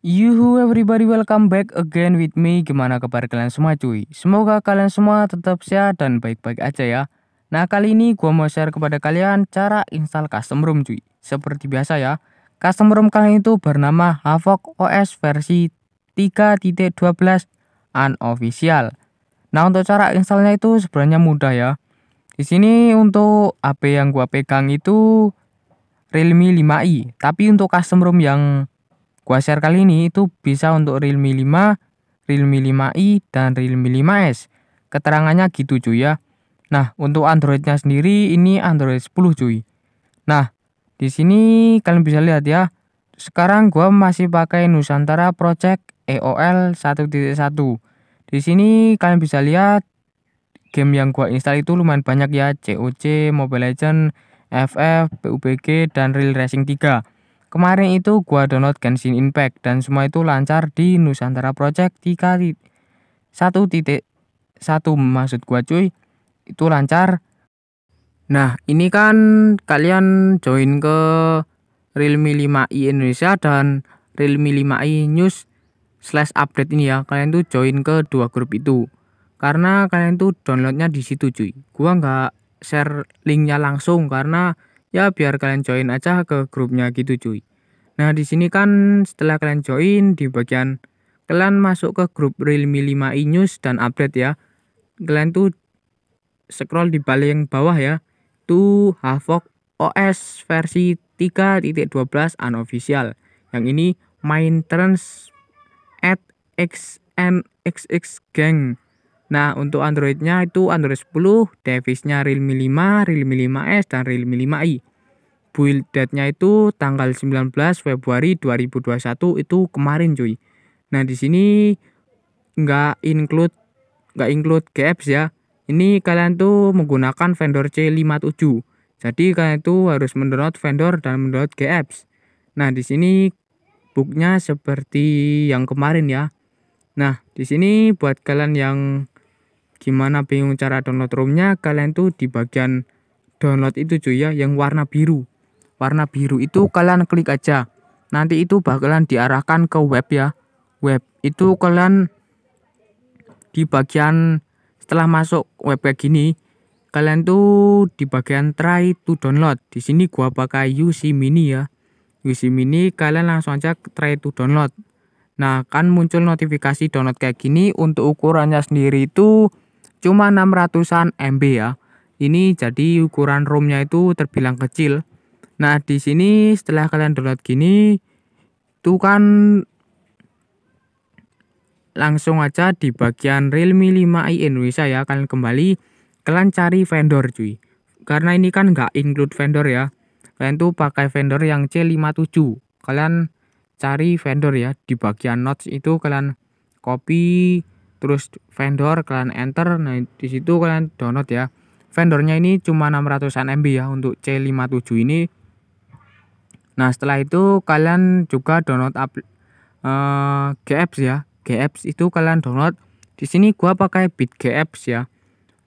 Yuhu everybody, welcome back again with me. Gimana kabar kalian semua cuy? Semoga kalian semua tetap sehat dan baik-baik aja ya. Nah, kali ini gua mau share kepada kalian cara install custom ROM cuy. Seperti biasa ya, custom ROM kalian itu bernama Havoc OS versi 3.12 unofficial. Nah, untuk cara installnya itu sebenarnya mudah ya. Di sini untuk HP yang gua pegang itu Realme 5i, tapi untuk custom ROM yang gua share kali ini itu bisa untuk Realme 5, Realme 5i, dan Realme 5S. Keterangannya gitu cuy ya. Nah, untuk Androidnya sendiri ini Android 10 cuy. Nah, di sini kalian bisa lihat ya. Sekarang gua masih pakai Nusantara Project EOL 1.1. Di sini kalian bisa lihat game yang gua install itu lumayan banyak ya. COC, Mobile Legends, FF, PUBG, dan Real Racing 3. Kemarin itu gua download Genshin Impact dan semua itu lancar di Nusantara Project 3.1.1 maksud gua cuy. Itu lancar. Nah, ini kan kalian join ke Realme 5i Indonesia dan Realme 5i News slash update ini ya. Kalian tuh join ke dua grup itu. Karena kalian tuh downloadnya di situ cuy. Gua nggak share linknya langsung karena ya biar kalian join aja ke grupnya gitu cuy. Nah, di sini kan setelah kalian join di bagian kalian masuk ke grup Realme 5i News dan update ya. Kalian tuh scroll di paling bawah ya. Tuh Havoc OS versi 3.12 unofficial. Yang ini maintenance at XNXX gang. Nah, untuk Androidnya itu Android 10, device-nya Realme 5, Realme 5S, dan Realme 5i. Build date-nya itu tanggal 19 Februari 2021 itu kemarin cuy. Nah, di sini nggak include GApps ya. Ini kalian tuh menggunakan vendor C57. Jadi kalian tuh harus mendownload vendor dan mendownload GApps. Nah, di sini booknya seperti yang kemarin ya. Nah, di sini buat kalian yang gimana bingung cara download ROM-nya, kalian tuh di bagian download itu cuy ya, yang warna biru. Warna biru itu kalian klik aja. Nanti itu bakalan diarahkan ke web ya. Web itu kalian di bagian setelah masuk web kayak gini, kalian tuh di bagian try to download. Di sini gua pakai UC Mini ya. UC Mini kalian langsung aja try to download. Nah, kan muncul notifikasi download kayak gini. Untuk ukurannya sendiri itu cuma 600-an MB ya. Ini jadi ukuran ROM-nya itu terbilang kecil. Nah, di sini setelah kalian download gini, itu kan langsung aja di bagian Realme 5i Indonesia ya. Kalian cari vendor cuy. Karena ini kan nggak include vendor ya. Kalian tuh pakai vendor yang C57. Kalian cari vendor ya, di bagian notes itu kalian copy terus vendor kalian enter. Nah, di situ kalian download ya. Vendornya ini cuma 600-an MB ya untuk C57 ini. Nah, setelah itu kalian juga download GApps ya. GApps itu kalian download. Di sini gua pakai BitGApps ya.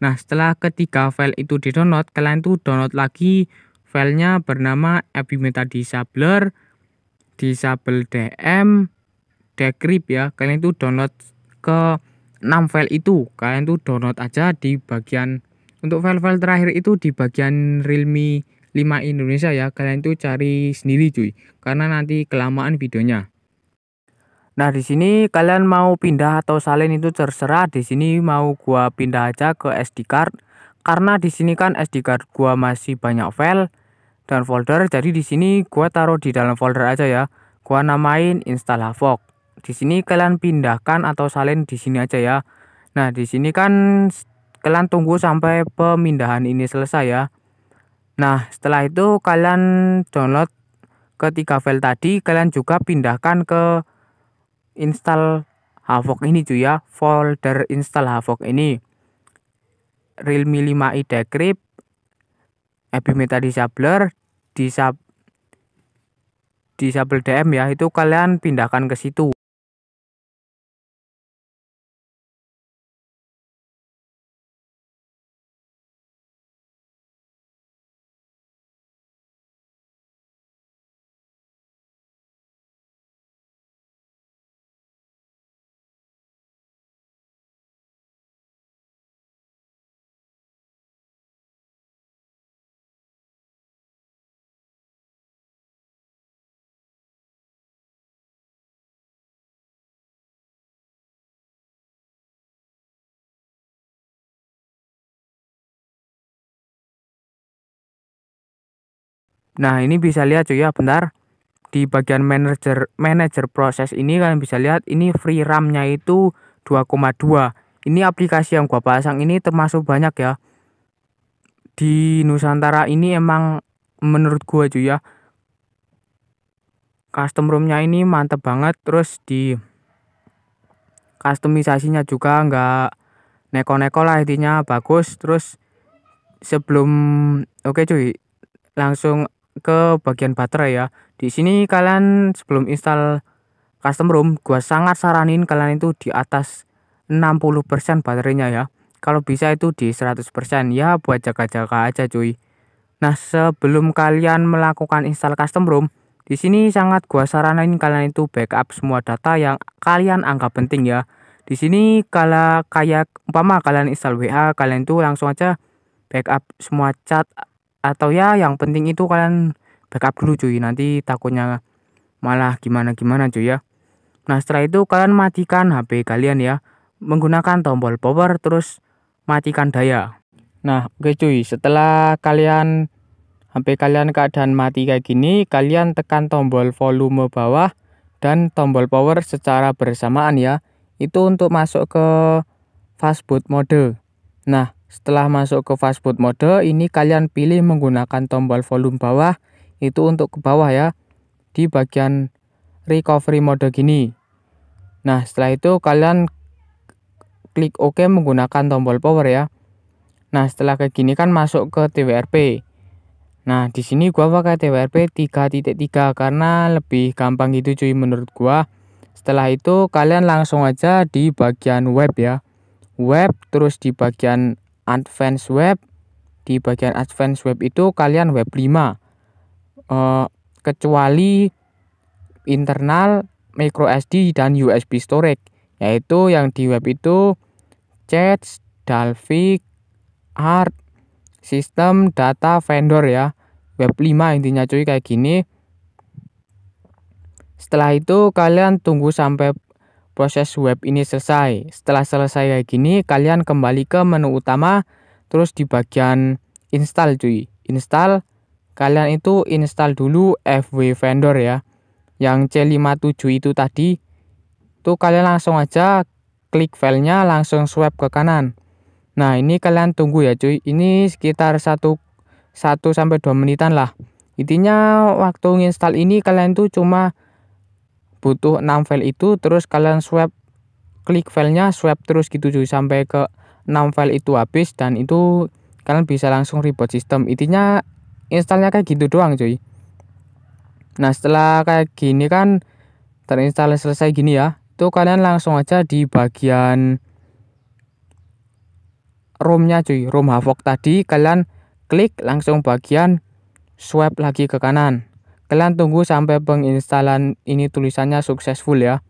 Nah, setelah ketiga file itu di-download, kalian tuh download lagi filenya bernama Epimeta Disabler, Disable DM, Decrypt ya. Kalian tuh download ke 6 file itu. Kalian tuh download aja di bagian untuk file-file terakhir itu di bagian Realme 5 Indonesia ya. Kalian tuh cari sendiri cuy. Karena nanti kelamaan videonya. Nah, di sini kalian mau pindah atau salin itu terserah. Di sini mau gua pindah aja ke SD card karena di sini kan SD card gua masih banyak file dan folder. Jadi di sini gua taruh di dalam folder aja ya. Gua namain install Havoc. Di sini kalian pindahkan atau salin di sini aja ya. Nah, di sini kan kalian tunggu sampai pemindahan ini selesai ya. Nah, setelah itu kalian download ketiga file tadi, kalian juga pindahkan ke install Havoc ini cuy ya. Folder install Havoc ini Realme 5i Decrypt, Epimeta Disabler, Disable DM ya. Itu kalian pindahkan ke situ. Nah, ini bisa lihat cuy ya, bentar. Di bagian manager proses ini kalian bisa lihat ini free RAM-nya itu 2,2. Ini aplikasi yang gua pasang ini termasuk banyak ya. Di Nusantara ini emang menurut gua cuy ya, custom ROM-nya ini mantep banget. Terus di customisasinya juga nggak neko-neko lah, intinya bagus. Terus sebelum oke cuy, langsung ke bagian baterai ya. Di sini kalian sebelum install custom ROM, gua sangat saranin kalian itu di atas 60% baterainya ya. Kalau bisa itu di 100% ya, buat jaga-jaga aja cuy. Nah, sebelum kalian melakukan install custom ROM, di sini sangat gua saranin kalian itu backup semua data yang kalian anggap penting ya. Di sini kalau kayak umpama kalian install WA, kalian tuh langsung aja backup semua chat atau ya yang penting itu kalian backup dulu cuy. Nanti takutnya malah gimana-gimana cuy ya. Nah, setelah itu kalian matikan HP kalian ya, menggunakan tombol power terus matikan daya. Nah, oke cuy, setelah kalian HP kalian keadaan mati kayak gini, kalian tekan tombol volume bawah dan tombol power secara bersamaan ya. Itu untuk masuk ke fastboot mode. Nah, setelah masuk ke fastboot mode, ini kalian pilih menggunakan tombol volume bawah itu untuk ke bawah ya, di bagian recovery mode gini. Nah, setelah itu kalian klik OK menggunakan tombol power ya. Nah, setelah kayak gini kan masuk ke TWRP. Nah, di sini gua pakai TWRP 3.3 karena lebih gampang gitu cuy menurut gua. Setelah itu kalian langsung aja di bagian web ya. Web, terus di bagian advance web. Di bagian advance web itu kalian web 5. Kecuali internal, micro SD dan USB storage. Yaitu yang di web itu chat, Dalvik, art, sistem, data, vendor ya. Web 5 intinya cuy kayak gini. Setelah itu kalian tunggu sampai proses web ini selesai. Setelah selesai kayak gini, kalian kembali ke menu utama. Terus di bagian install cuy. Install, kalian itu install dulu FW vendor ya. Yang C57 itu tadi. Tuh kalian langsung aja klik filenya, langsung swipe ke kanan. Nah, ini kalian tunggu ya cuy. Ini sekitar 1-2 menitan lah. Intinya waktu nginstal ini kalian tuh cuma butuh 6 file itu, terus kalian swipe, klik filenya, swipe terus gitu cuy sampai ke 6 file itu habis, dan itu kalian bisa langsung reboot sistem. Intinya installnya kayak gitu doang cuy. Nah, setelah kayak gini kan terinstall selesai gini ya, itu kalian langsung aja di bagian ROM-nya cuy, ROM Havok tadi kalian klik langsung bagian swipe lagi ke kanan. Kalian tunggu sampai penginstalan ini tulisannya successful ya.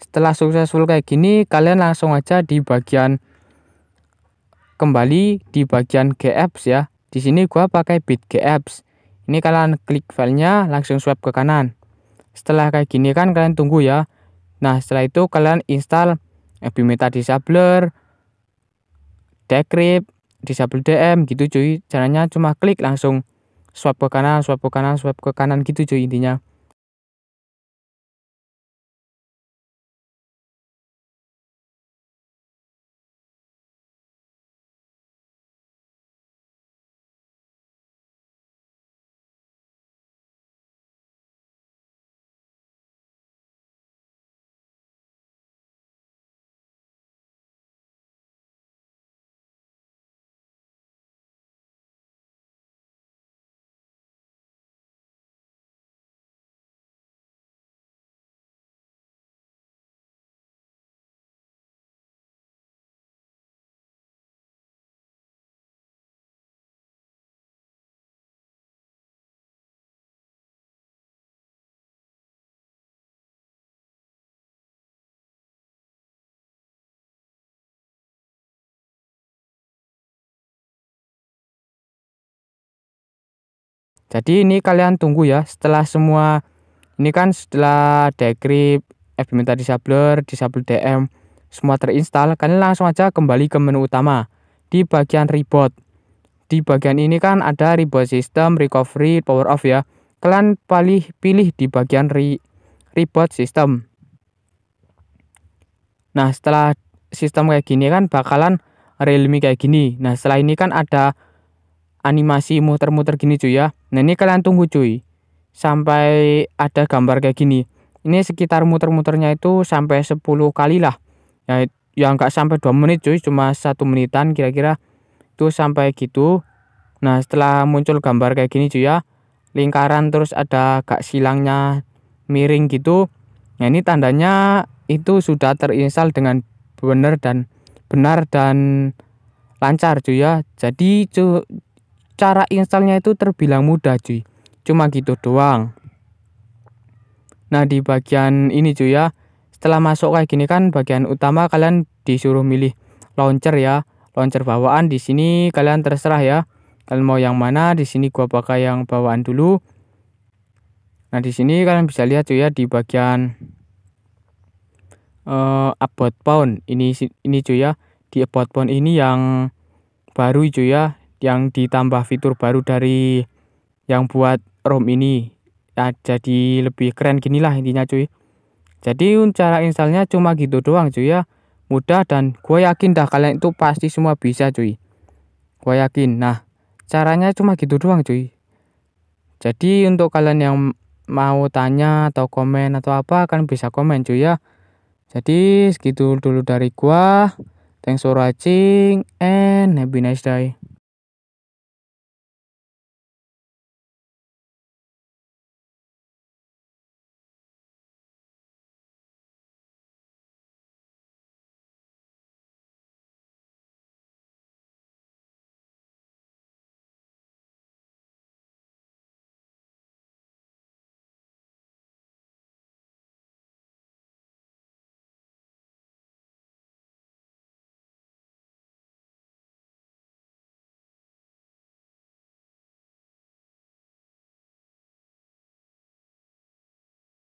Setelah successful kayak gini, kalian langsung aja di bagian kembali di bagian GApps ya. Di sini gua pakai BitGApps. Ini kalian klik filenya, langsung swipe ke kanan. Setelah kayak gini kan kalian tunggu ya. Nah, setelah itu kalian install Ebimeta Disabler, Decrypt, Disable DM gitu cuy. Caranya cuma klik langsung swipe ke kanan, swipe ke kanan, swipe ke kanan gitu cuy intinya. Jadi ini kalian tunggu ya, setelah semua ini kan setelah decrypt, FB Disabler, Disable DM semua terinstall, kalian langsung aja kembali ke menu utama di bagian reboot. Di bagian ini kan ada reboot system, recovery, power off ya. Kalian pilih di bagian reboot system. Nah, setelah sistem kayak gini kan bakalan realme kayak gini. Nah, setelah ini kan ada animasi muter-muter gini cuy ya. Nah, ini kalian tunggu cuy sampai ada gambar kayak gini. Ini sekitar muter-muternya itu sampai 10 kali lah. Ya nggak sampai 2 menit cuy, cuma 1 menitan kira-kira itu sampai gitu. Nah, setelah muncul gambar kayak gini cuy ya, lingkaran terus ada gak silangnya miring gitu. Nah, ini tandanya itu sudah terinstall dengan benar dan lancar cuy ya. Jadi cara installnya itu terbilang mudah cuy. Cuma gitu doang. Nah, di bagian ini cuy ya, setelah masuk kayak gini kan bagian utama kalian disuruh milih launcher ya. Launcher bawaan di sini kalian terserah ya. Kalian mau yang mana? Di sini gua pakai yang bawaan dulu. Nah, di sini kalian bisa lihat cuy ya di bagian about phone. Ini cuy ya. Di about phone ini yang baru cuy ya, yang ditambah fitur baru dari yang buat ROM ini. Ya, jadi lebih keren gini lah intinya cuy. Jadi cara installnya cuma gitu doang cuy ya. Mudah dan gue yakin dah kalian itu pasti semua bisa cuy. Gue yakin. Nah, caranya cuma gitu doang cuy. Jadi untuk kalian yang mau tanya atau komen atau apa kan bisa komen cuy ya. Jadi segitu dulu dari gua. Thanks for watching and have a nice day.